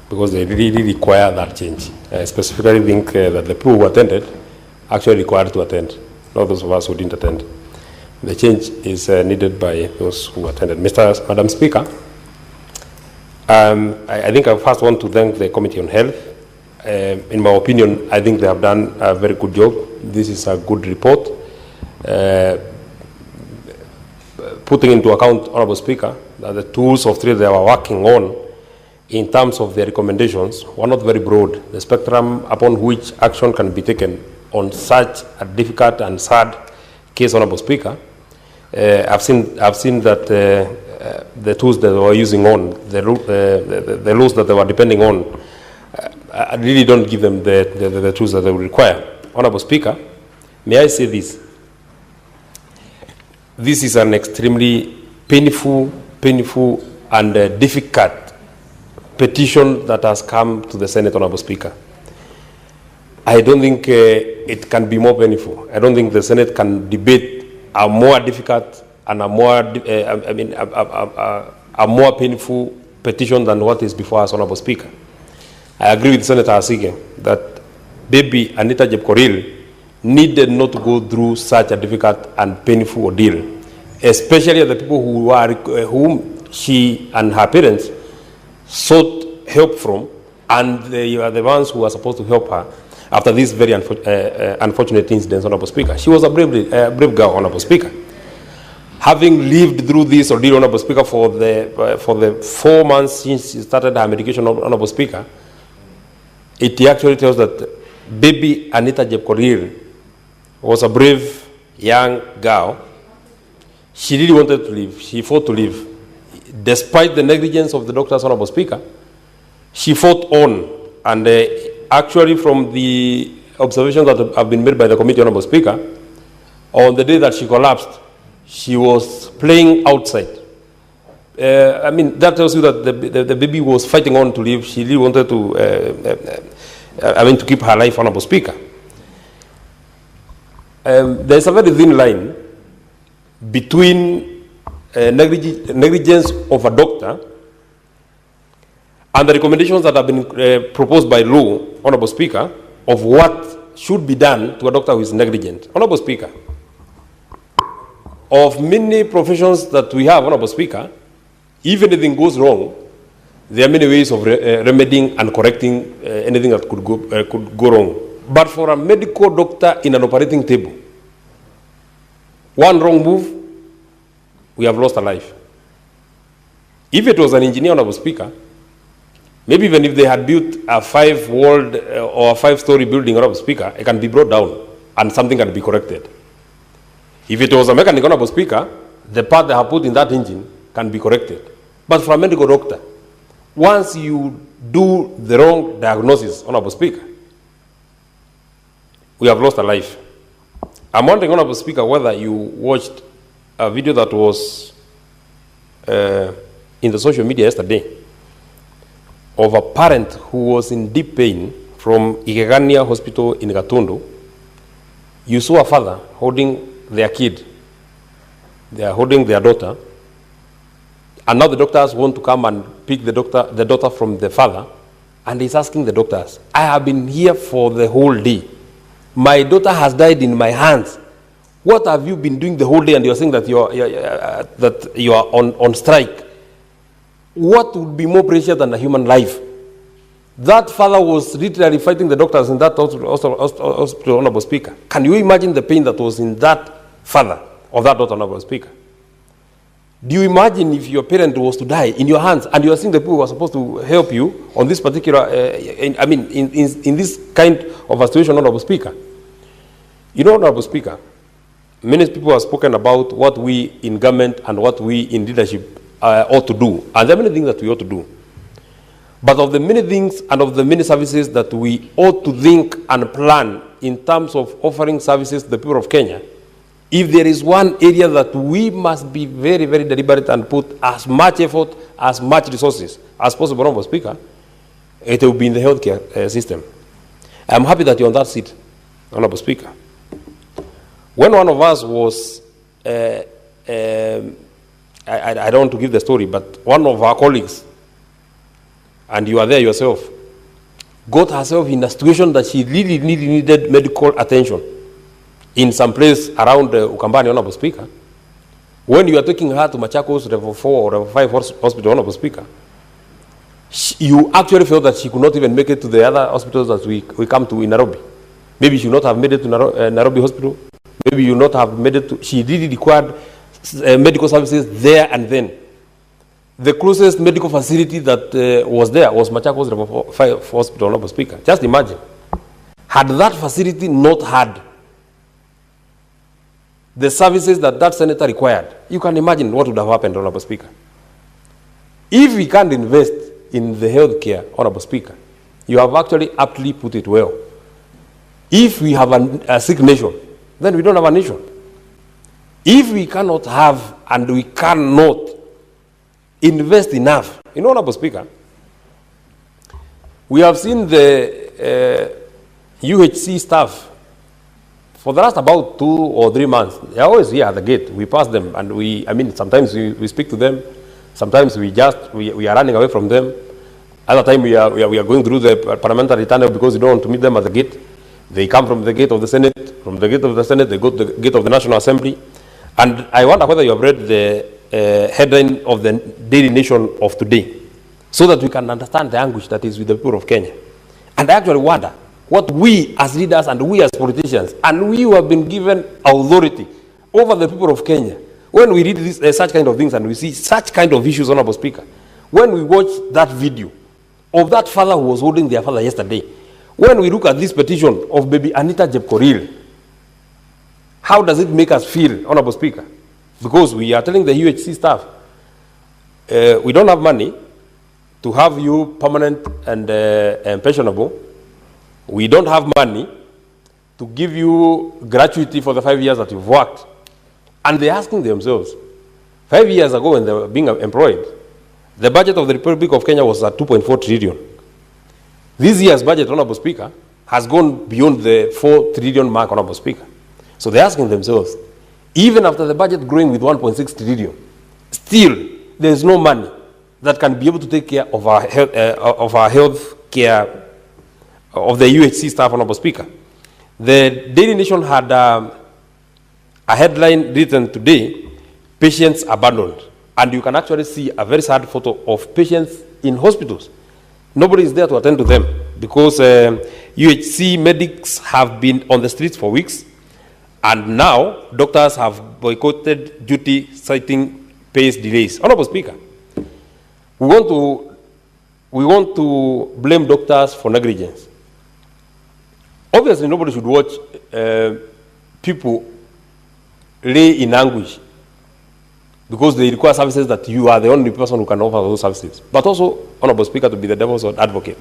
because they really require that change. I specifically think that the people who attended actually required to attend, not those of us who didn't attend. The change is needed by those who attended. Madam Speaker, I think I first want to thank the Committee on Health. In my opinion, I think they have done a very good job. This is a good report. Putting into account, Honourable Speaker, that the tools of trade they were working on in terms of their recommendations were not very broad. The spectrum upon which action can be taken on such a difficult and sad case, Honourable Speaker, I've seen that the tools that they were using on, the laws that they were depending on, I really don't give them the tools that they will require. Honourable Speaker, may I say this? This is an extremely painful and difficult petition that has come to the Senate, Honourable Speaker. I don't think it can be more painful. I don't think the Senate can debate a more difficult and a more painful petition than what is before us, Honourable Speaker. I agree with Senator Asige that baby Anita Jepkoril needed not to go through such a difficult and painful ordeal, especially the people whom she and her parents sought help from, and they are the ones who are supposed to help her after this very unfortunate incident, Honourable Speaker. She was a brave girl, Honourable Speaker. Having lived through this ordeal, Honourable Speaker, for the 4 months since she started her medication, Honourable Speaker, it actually tells that baby Anita Jepkorir was a brave young girl. She really wanted to live. She fought to live. Despite the negligence of the doctors, Honourable Speaker, she fought on. And actually, from the observations that have been made by the committee, Honourable Speaker, on the day that she collapsed, she was playing outside. That tells you that the baby was fighting on to live. She really wanted to, to keep her life, Honourable Speaker. There's a very thin line between negligence of a doctor and the recommendations that have been proposed by law, Honourable Speaker, of what should be done to a doctor who is negligent. Honourable Speaker, of many professions that we have, Honourable Speaker, if anything goes wrong, there are many ways of remedying and correcting anything that could go wrong. But for a medical doctor in an operating table, one wrong move, we have lost a life. If it was an engineer, Honourable Speaker, maybe even if they had built a 5-walled or a 5-story building, Honourable Speaker, it can be brought down and something can be corrected. If it was a mechanic, Honourable Speaker, the part they have put in that engine can be corrected. But for a medical doctor, once you do the wrong diagnosis, Honourable Speaker, we have lost a life. I'm wondering, Honourable Speaker, whether you watched a video that was in the social media yesterday of a parent who was in deep pain from Igegania Hospital in Gatundu. You saw a father holding their kid. They are holding their daughter. And now the doctors want to come and pick the daughter from the father. And he's asking the doctors, I have been here for the whole day. My daughter has died in my hands. What have you been doing the whole day? And you're saying that you are on strike. What would be more precious than a human life? That father was literally fighting the doctors in that hospital, Honourable Speaker. Can you imagine the pain that was in that father or that daughter, Honourable Speaker? Do you imagine if your parent was to die in your hands and you are seeing the people who are supposed to help you on this particular, in this kind of a situation, Honourable Speaker? You know, Honourable Speaker, many people have spoken about what we in government and what we in leadership ought to do. And there are many things that we ought to do. But of the many things and of the many services that we ought to think and plan in terms of offering services to the people of Kenya, if there is one area that we must be very, very deliberate and put as much effort, as much resources as possible, Honourable Speaker, it will be in the healthcare system. I'm happy that you're on that seat, Honourable Speaker. When one of us was, I don't want to give the story, but one of our colleagues and you are there yourself, got herself in a situation that she really needed medical attention in some place around Ukambani, Honorable Speaker, when you are taking her to Machakos level 4 or level 5 hospital, Honorable Speaker, you actually felt that she could not even make it to the other hospitals that we come to in Nairobi. Maybe she would not have made it to Nairobi Hospital. Maybe you would not have made it to... She really required medical services there and then. The closest medical facility that was there was Machakos level 5 hospital, Honorable Speaker. Just imagine. Had that facility not had the services that that senator required, you can imagine what would have happened, Honorable Speaker. If we can't invest in the health care, Honorable Speaker, you have actually aptly put it well. If we have a sick nation, then we don't have a nation. If we cannot have and we cannot invest enough, Honorable Speaker, we have seen the UHC staff for the last about 2 or 3 months. They are always here at the gate. We pass them and sometimes we speak to them. Sometimes we are running away from them. Other time we are going through the parliamentary tunnel because we don't want to meet them at the gate. They come from the gate of the Senate. From the gate of the Senate, they go to the gate of the National Assembly. And I wonder whether you have read the headline of the Daily Nation of today, so that we can understand the anguish that is with the people of Kenya. And I actually wonder what we as leaders and we as politicians, and we who have been given authority over the people of Kenya, when we read this, such kind of things and we see such kind of issues, Honorable Speaker, when we watch that video of that father who was holding their father yesterday, when we look at this petition of baby Anita Jepkoril, how does it make us feel, Honorable Speaker? Because we are telling the UHC staff, we don't have money to have you permanent and pensionable. We don't have money to give you gratuity for the 5 years that you've worked. And they're asking themselves, 5 years ago when they were being employed, the budget of the Republic of Kenya was at 2.4 trillion. This year's budget, Honorable Speaker, has gone beyond the 4 trillion mark, Honorable Speaker. So they're asking themselves, even after the budget growing with 1.6 trillion, still there's no money that can be able to take care of our health care of the UHC staff, Honorable Speaker. The Daily Nation had a headline written today, patients abandoned. And you can actually see a very sad photo of patients in hospitals. Nobody is there to attend to them because UHC medics have been on the streets for weeks. And now doctors have boycotted duty, citing pay delays. Honorable Speaker, we want to blame doctors for negligence. Obviously, nobody should watch people lay in anguish because they require services that you are the only person who can offer those services. But also, Honorable Speaker, to be the devil's advocate,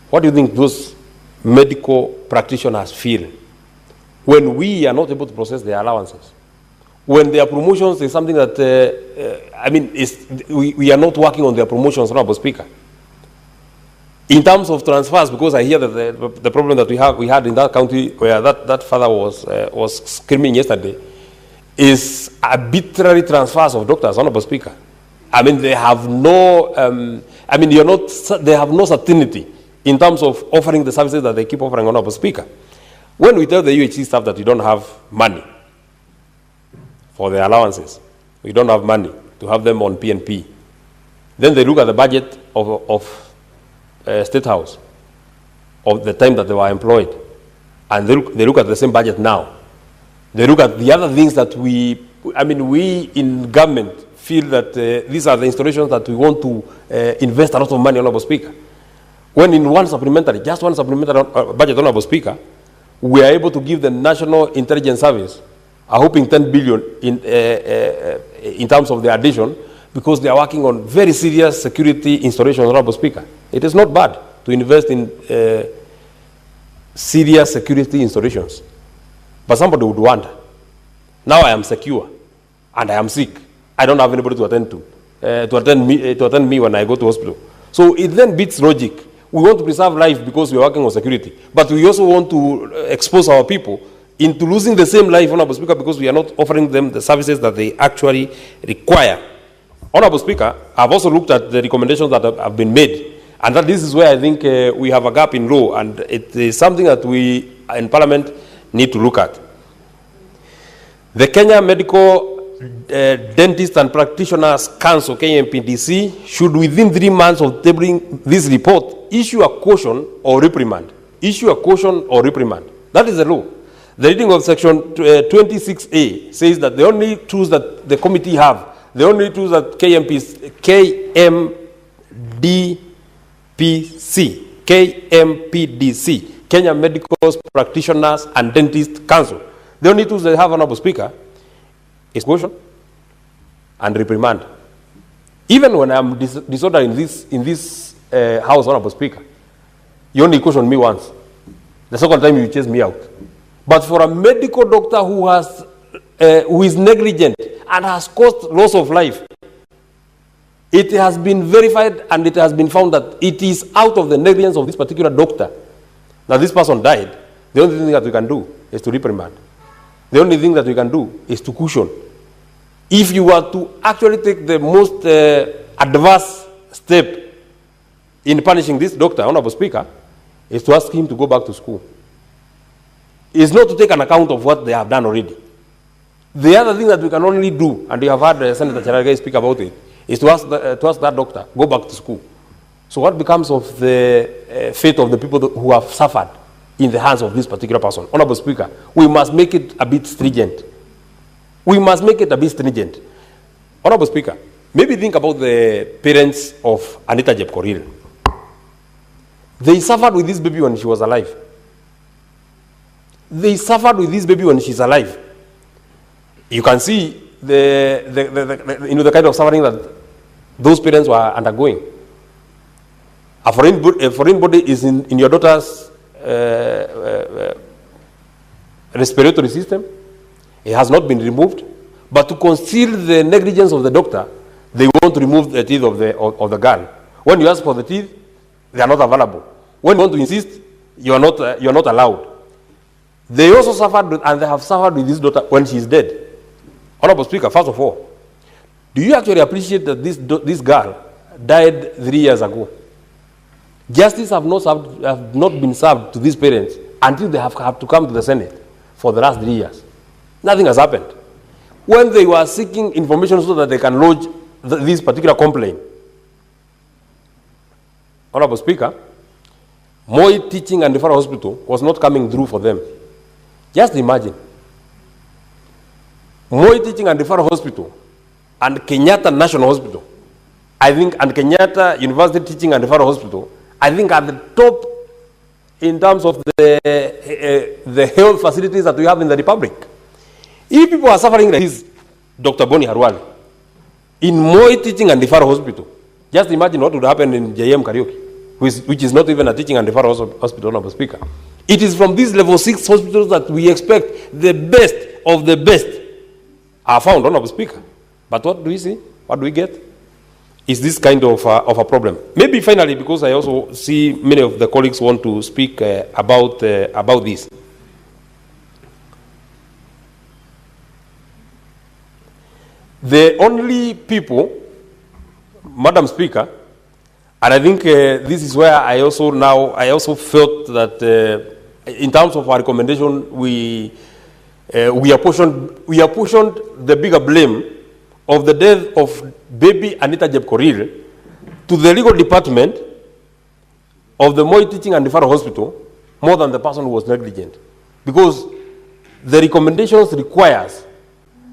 what do you think those medical practitioners feel when we are not able to process their allowances? When their promotions is something that, we are not working on their promotions, Honorable Speaker. In terms of transfers, because I hear that the problem that we had in that county where that father was screaming yesterday, is arbitrary transfers of doctors, Honorable Speaker. They have no, they have no certainty in terms of offering the services that they keep offering, Honorable Speaker. When we tell the UHC staff that we don't have money for their allowances, we don't have money to have them on PNP, then they look at the budget of State House of the time that they were employed, and they look at the same budget now. They look at the other things that we in government feel that these are the installations that we want to invest a lot of money, Honorable Speaker. When in just one supplementary budget, Honorable Speaker, we are able to give the National Intelligence Service a whopping 10 billion in terms of the addition, because they are working on very serious security installations, Honorable Speaker. It is not bad to invest in serious security installations. But somebody would wonder, now I am secure and I am sick. I don't have anybody to attend me when I go to hospital. So it then beats logic. We want to preserve life because we are working on security. But we also want to expose our people into losing the same life, Honorable Speaker, because we are not offering them the services that they actually require. Honorable Speaker, I've also looked at the recommendations that have been made, And that this is where I think we have a gap in law, and it is something that we in Parliament need to look at. The Kenya Medical Dentists and Practitioners Council, KMPDC, should within 3 months of tabling this report issue a caution or reprimand. Issue a caution or reprimand. That is the law. The reading of section 26A says that the only tools that the committee have, the only tools that KMPDC, Kenya Medical Practitioners and Dentists Council, the only tools they have, Honorable Speaker, is caution and reprimand. Even when I'm disordered in this house, Honorable Speaker, you only caution me once. The second time you chase me out. But for a medical doctor who is negligent and has caused loss of life, it has been verified and it has been found that it is out of the negligence of this particular doctor that this person died. The only thing that we can do is to reprimand. The only thing that we can do is to caution. If you were to actually take the most adverse step in punishing this doctor, Honorable Speaker, is to ask him to go back to school. It's not to take an account of what they have done already. The other thing that we can only do, and you have heard Senator Charagai speak about it, is to ask that doctor, go back to school. So what becomes of the fate of the people who have suffered in the hands of this particular person? Honorable Speaker, we must make it a bit stringent. We must make it a bit stringent. Honorable Speaker, maybe think about the parents of Anita Jepkorir. They suffered with this baby when she was alive. They suffered with this baby when she's alive. You can see the kind of suffering that those parents were undergoing. A foreign body is in your daughter's respiratory system. It has not been removed. But to conceal the negligence of the doctor, they want to remove the teeth of the girl. When you ask for the teeth, they are not available. When you want to insist, you are not allowed. They also suffered, and they have suffered with this daughter when she is dead. Honorable Speaker, first of all, do you actually appreciate that this girl died 3 years ago? Justice have not been served to these parents until they have to come to the Senate for the last 3 years. Nothing has happened. When they were seeking information so that they can lodge this particular complaint, Honorable Speaker, Moi Teaching and Referral Hospital was not coming through for them. Just imagine. Moi Teaching and Referral Hospital and Kenyatta National Hospital, I think, and Kenyatta University Teaching and Referral Hospital, I think are the top in terms of the health facilities that we have in the Republic. If people are suffering like this, Dr. Boni Harwali, in Moi Teaching and Referral Hospital, just imagine what would happen in JM Karaoke, which is not even a teaching and referral hospital, Honorable Speaker. It is from these level 6 hospitals that we expect the best of the best are found, Honorable Speaker. But what do we see? What do we get? Is this kind of a problem? Maybe finally, because I also see many of the colleagues want to speak about this. The only people, Madam Speaker, and I think this is where I also felt that in terms of our recommendation, we apportioned the bigger blame of the death of baby Anita Jepkorir to the legal department of the Moi Teaching and Referral Hospital more than the person who was negligent. Because the recommendations requires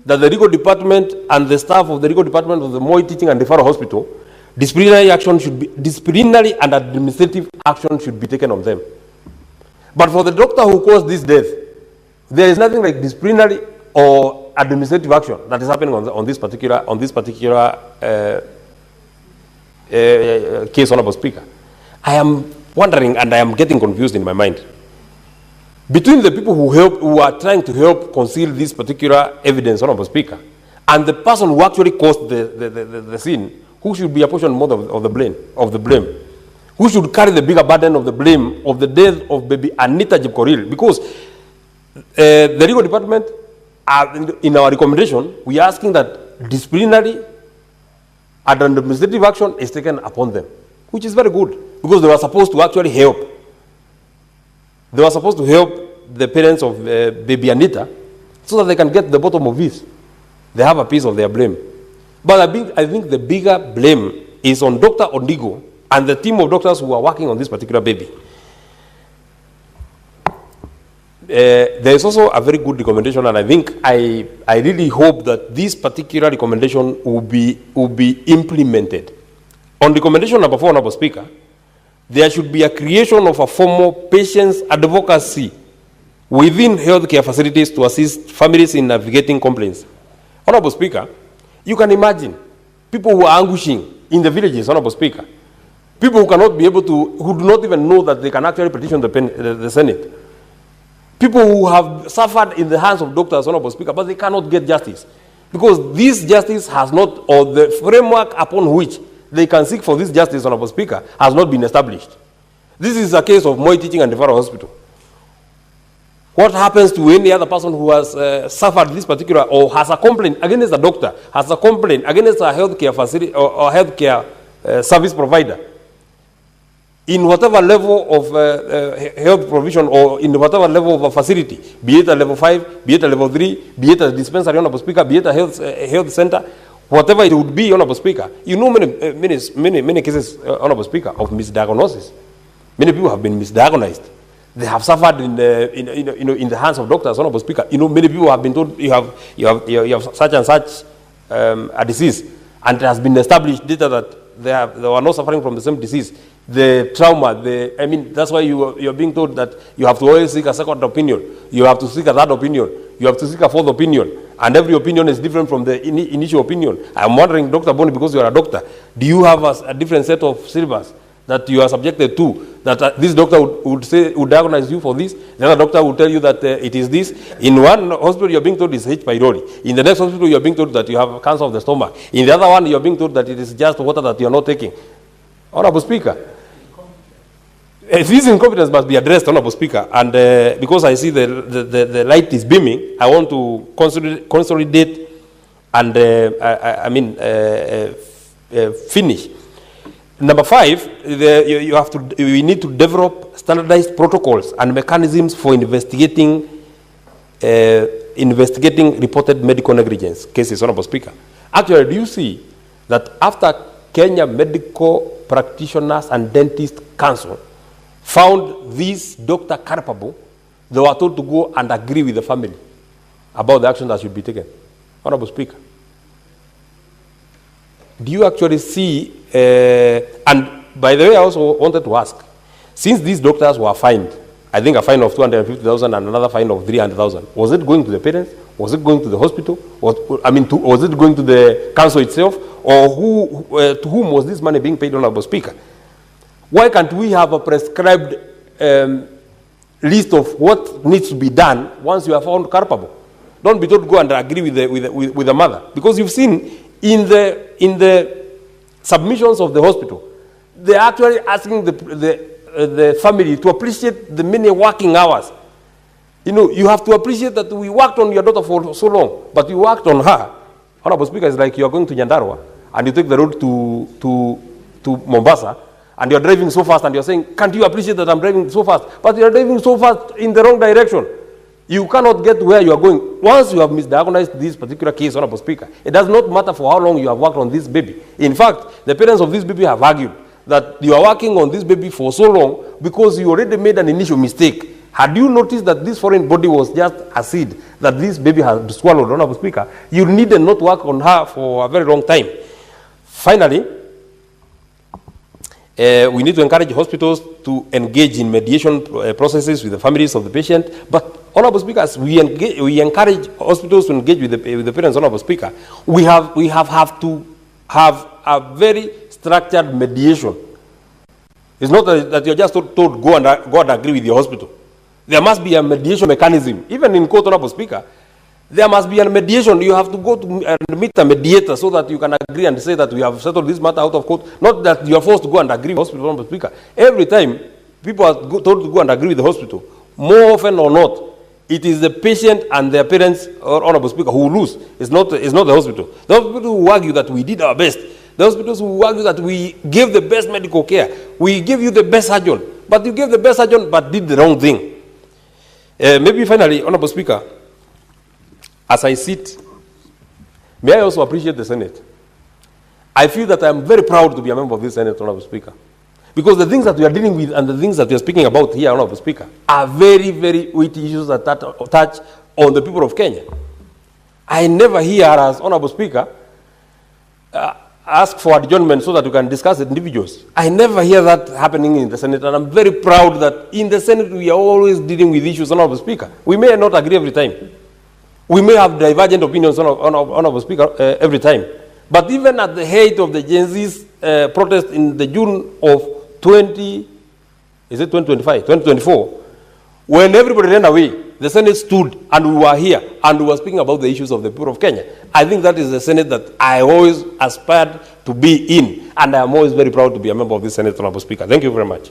that the legal department and the staff of the legal department of the Moi Teaching and Referral Hospital, disciplinary and administrative action should be taken on them. But for the doctor who caused this death, there is nothing like disciplinary or administrative action that is happening on this particular case, Honorable Speaker. I am wondering, and I am getting confused in my mind, between the people who are trying to help conceal this particular evidence, Honorable Speaker, and the person who actually caused the sin, who should be apportioned more of the blame? Who should carry the bigger burden of the blame of the death of baby Anita Jepkorir? Because the legal department, in our recommendation, we are asking that disciplinary and administrative action is taken upon them, which is very good. because they were supposed to actually help. They were supposed to help the parents of baby Anita so that they can get to the bottom of this. They have a piece of their blame. But I think the bigger blame is on Dr. Ondigo and the team of doctors who are working on this particular baby. There is also a very good recommendation, and I think I really hope that this particular recommendation will be implemented. On recommendation number 4, Honorable Speaker, there should be a creation of a formal patients advocacy within healthcare facilities to assist families in navigating complaints. Honorable Speaker, you can imagine people who are anguishing in the villages, Honorable Speaker, people who cannot be able to, who do not even know that they can actually petition the Senate. People who have suffered in the hands of doctors, Honorable Speaker, but they cannot get justice. Because this justice has not, or the framework upon which they can seek for this justice, Honorable Speaker, has not been established. This is a case of Moi Teaching and Referral Hospital. What happens to any other person who has suffered this particular, or has a complaint against a doctor, has a complaint against a healthcare facility or healthcare service provider, in whatever level of health provision or in whatever level of a facility, be it a level 5, be it a level 3, be it a dispensary, Honorable Speaker, be it a health center, whatever it would be, Honorable Speaker, you know many cases, Honorable Speaker, of misdiagnosis. Many people have been misdiagnosed. They have suffered in the hands of doctors, Honorable Speaker. You know, many people have been told you have such and such a disease, and it has been established data that they were not suffering from the same disease. The trauma, that's why you're being told that you have to always seek a second opinion. You have to seek a third opinion. You have to seek a fourth opinion. And every opinion is different from the initial opinion. I'm wondering, Dr. Boni, because you're a doctor, do you have a different set of syllabus that you are subjected to, that this doctor would diagnose you for this, the other doctor will tell you that it is this. In one hospital, you're being told it's H. pylori. In the next hospital, you're being told that you have cancer of the stomach. In the other one, you're being told that it is just water that you're not taking. Honorable Speaker, this incompetence must be addressed, Honorable Speaker, and because I see the light is beaming, I want to consolidate and finish. Number 5, we need to develop standardized protocols and mechanisms for investigating reported medical negligence cases, Honorable Speaker. Actually, do you see that after Kenya Medical Practitioners and Dentists Council found this doctor culpable, they were told to go and agree with the family about the action that should be taken? Honorable Speaker, do you actually see, and by the way, I also wanted to ask, since these doctors were fined, I think a fine of 250,000 and another fine of 300,000, was it going to the parents? Was it going to the hospital? Was it going to the council itself? Or to whom was this money being paid, Honorable Speaker? Why can't we have a prescribed list of what needs to be done once you are found culpable? Don't be told to go and agree with the mother. Because you've seen in the submissions of the hospital, they're actually asking the family to appreciate the many working hours. You know, you have to appreciate that we worked on your daughter for so long, but you worked on her. Honorable Speaker, it's like you're going to Nyandarua and you take the road to Mombasa, and you're driving so fast and you're saying, can't you appreciate that I'm driving so fast? But you're driving so fast in the wrong direction. You cannot get where you are going. Once you have misdiagnosed this particular case, Honorable Speaker, it does not matter for how long you have worked on this baby. In fact, the parents of this baby have argued that you are working on this baby for so long because you already made an initial mistake. Had you noticed that this foreign body was just a seed that this baby has swallowed, Honorable Speaker, you needed not work on her for a very long time. Finally, we need to encourage hospitals to engage in mediation processes with the families of the patient. But, Honorable Speaker, we encourage hospitals to engage with the parents, Honorable Speaker. We have to have a very structured mediation. It's not that you're just told go and agree with your hospital. There must be a mediation mechanism. Even in court, Honorable Speaker, there must be a mediation. You have to go to and meet a mediator so that you can agree and say that we have settled this matter out of court. Not that you are forced to go and agree with the hospital, Honorable Speaker. Every time people are told to go and agree with the hospital, more often or not, it is the patient and their parents, or Honorable Speaker, who lose. It's not the hospital. The hospital will argue that we did our best, The hospitals who argue that we give the best medical care. We give you the best surgeon. But you gave the best surgeon but did the wrong thing. Maybe finally, Honorable Speaker, as I sit, may I also appreciate the Senate. I feel that I am very proud to be a member of this Senate, Honorable Speaker. Because the things that we are dealing with and the things that we are speaking about here, Honorable Speaker, are very, very weighty issues that touch on the people of Kenya. I never hear, as Honorable Speaker, ask for adjournment so that we can discuss individuals. I never hear that happening in the Senate, and I'm very proud that in the Senate we are always dealing with issues, Honorable Speaker. We may not agree every time. We may have divergent opinions, Honorable Speaker, every time. But even at the height of the Gen Z's protest in the June of 2024, when everybody ran away, the Senate stood and we were here and we were speaking about the issues of the people of Kenya. I think that is the Senate that I always aspired to be in, and I am always very proud to be a member of this Senate, Honorable Speaker. Thank you very much.